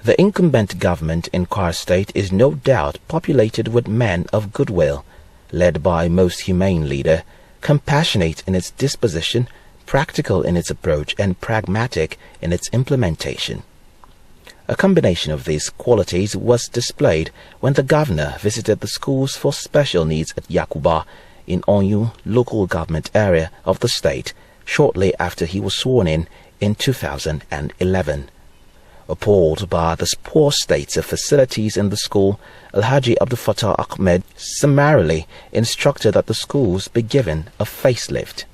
The incumbent government in Kwara State is no doubt populated with men of goodwill, led by a most humane leader, compassionate in its disposition, practical in its approach, and pragmatic in its implementation. A combination of these qualities was displayed when the governor visited the schools for special needs at Yakuba in Onyu local government area of the state shortly after he was sworn in 2011. Appalled by the poor state of facilities in the school, Alhaji Abdul Fattah Ahmed summarily instructed that the schools be given a facelift.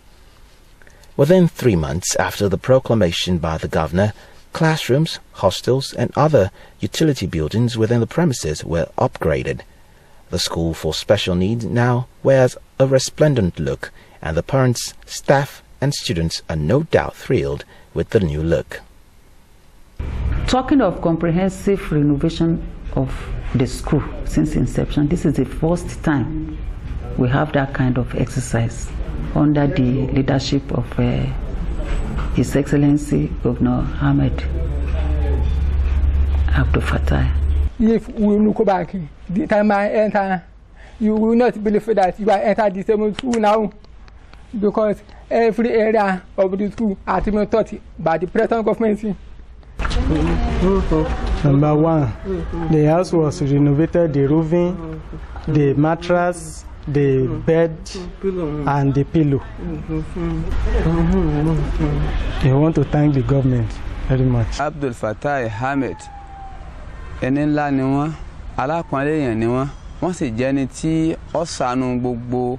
Within 3 months after the proclamation by the governor, classrooms, hostels and other utility buildings within the premises were upgraded. The school for special needs now wears a resplendent look, and the parents, staff and students are no doubt thrilled with the new look. Talking of comprehensive renovation of the school since inception, this is the first time we have that kind of exercise under the leadership of His Excellency Governor Ahmed Abdul Fattah. If we look back, the time I enter, you will not believe that you are entered the same school now, because every area of the school has been taught by the present government. Number one, the house was renovated, the roofing, the mattress, the bed, and the pillow. I want to thank the government very much. Abdul Fattah Ahmed, ẹni ńlá ni wọ́n, alápọ̀nlé èèyàn ni wọ́n sì jẹ́ ẹni tí ó ṣàánú gbogbo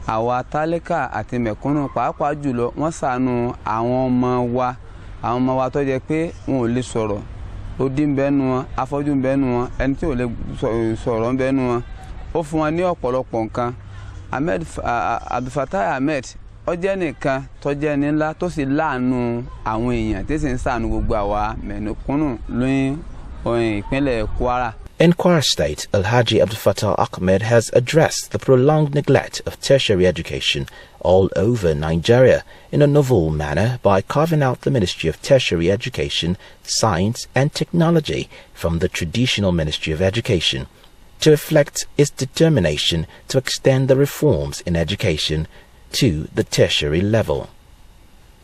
àwa tálíkà àti mẹ̀kúnnù, pàápàá jùlọ wọ́n ṣàánú àwọn ọmọ wa tó jẹ́ pé wọn ò lè sọ̀rọ̀, odi ń bẹ nínú wọn, afọ́jú ń bẹ nínú wọn, ẹni tí ò lè sọ̀rọ̀ ń bẹ nínú wọn. Ó fún wọn ní ọ̀pọ̀lọpọ̀ nǹkan. Abdul Fattah Ahmed ó jẹ́ nìkan tó jẹ́ ẹni ńlá tó sì láàánú àwọn èèyàn tí sì ń ṣàánú gbogbo àwa mẹ̀kúnnù ní ìpínlẹ̀ Kwara. In Kwara State, Alhaji Abdul Fattah Ahmed has addressed the prolonged neglect of tertiary education all over Nigeria in a novel manner by carving out the Ministry of Tertiary Education, Science and Technology from the traditional Ministry of Education, to reflect its determination to extend the reforms in education to the tertiary level.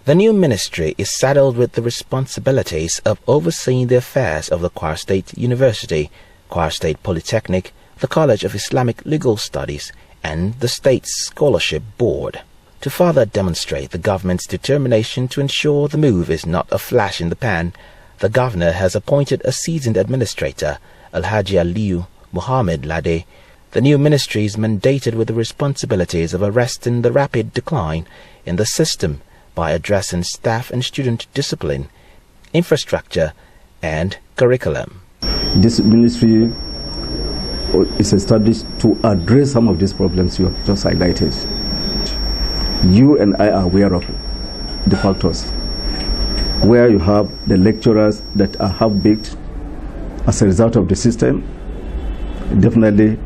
The new ministry is saddled with the responsibilities of overseeing the affairs of the Kwara State University, Kwara State Polytechnic, the College of Islamic Legal Studies, and the State Scholarship Board. To further demonstrate the government's determination to ensure the move is not a flash in the pan, the governor has appointed a seasoned administrator, Alhaji Aliyu Muhammad Lade. The new ministry is mandated with the responsibilities of arresting the rapid decline in the system by addressing staff and student discipline, infrastructure, and curriculum. This ministry is established to address some of these problems you have just highlighted. You and I are aware of the factors where you have the lecturers that are half-baked as a result of the system, definitely,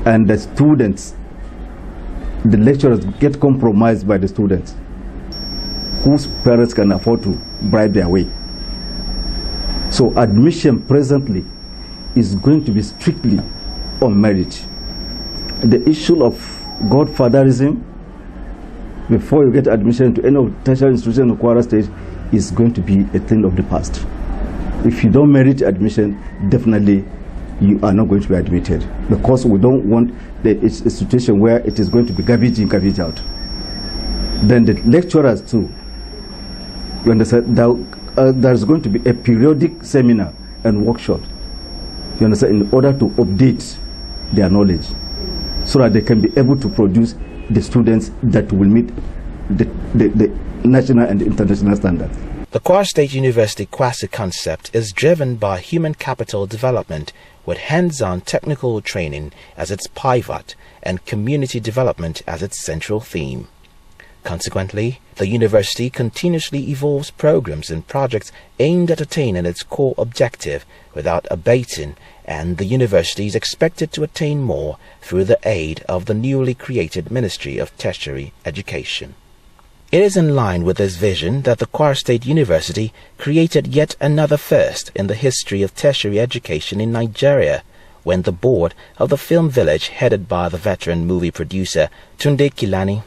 and the students, the lecturers get compromised by the students whose parents can afford to bribe their way. So admission presently is going to be strictly on merit. The issue of godfatherism before you get admission to any of the tertiary institutions in Kwara State is going to be a thing of the past. If you don't merit admission, definitely you are not going to be admitted, because we don't want a situation where it is going to be garbage in, garbage out. Then the lecturers too, you understand, there's going to be a periodic seminar and workshop, you understand, in order to update their knowledge so that they can be able to produce the students that will meet the national and international standards. The Kwara State University Kwasi concept is driven by human capital development with hands-on technical training as its pivot and community development as its central theme. Consequently, the university continuously evolves programs and projects aimed at attaining its core objective without abating, and the university is expected to attain more through the aid of the newly created Ministry of Tertiary Education. It is in line with this vision that the Kwara State University created yet another first in the history of tertiary education in Nigeria, when the board of the Film Village, headed by the veteran movie producer Tunde Kilani,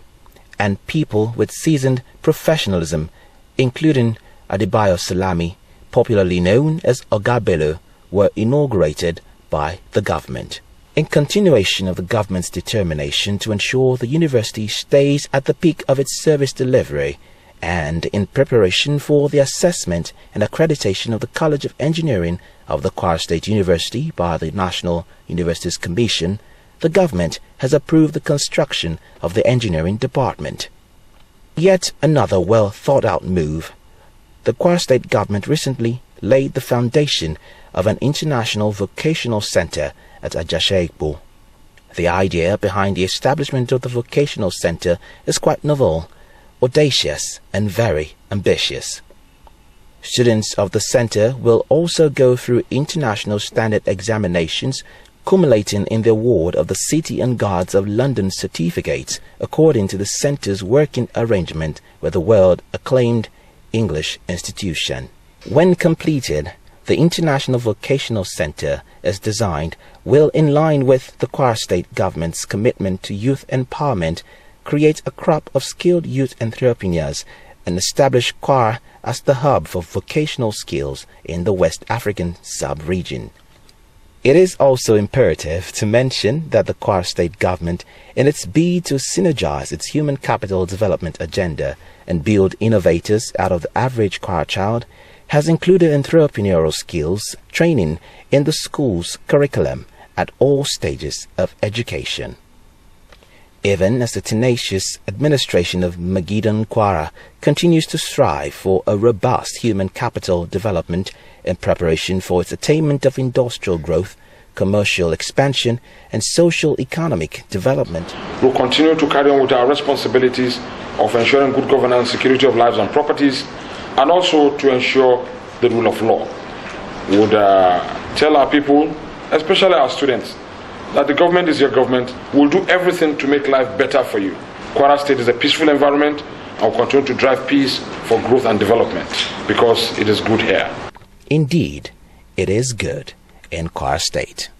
and people with seasoned professionalism, including Adebayo Salami, popularly known as Oga Bello, were inaugurated by the government. In continuation of the government's determination to ensure the university stays at the peak of its service delivery, and in preparation for the assessment and accreditation of the College of Engineering of the Kwara State University by the National Universities Commission, the government has approved the construction of the engineering department. Yet another well-thought-out move. The Kwara State government recently laid the foundation of an international vocational center at Ajashaikpo. The idea behind the establishment of the vocational center is quite novel, audacious, and very ambitious. Students of the center will also go through international standard examinations, culminating in the award of the City and Guards of London certificates, according to the center's working arrangement with the world-acclaimed English institution. When completed, the International Vocational Center, as designed, will, in line with the Kwara State government's commitment to youth empowerment, create a crop of skilled youth entrepreneurs and establish Kwara as the hub for vocational skills in the West African sub-region. It is also imperative to mention that the Kwara State government, in its bid to synergize its human capital development agenda and build innovators out of the average Kwara child, has included entrepreneurial skills training in the school's curriculum at all stages of education. Even as the tenacious administration of Magidan Kwara continues to strive for a robust human capital development in preparation for its attainment of industrial growth, commercial expansion, and social economic development. We'll continue to carry on with our responsibilities of ensuring good governance, security of lives and properties, and also to ensure the rule of law. We would tell our people, especially our students, that the government is your government. We'll do everything to make life better for you. Kwara State is a peaceful environment, and will continue to drive peace for growth and development, because it is good here. Indeed, it is good in Kwara State.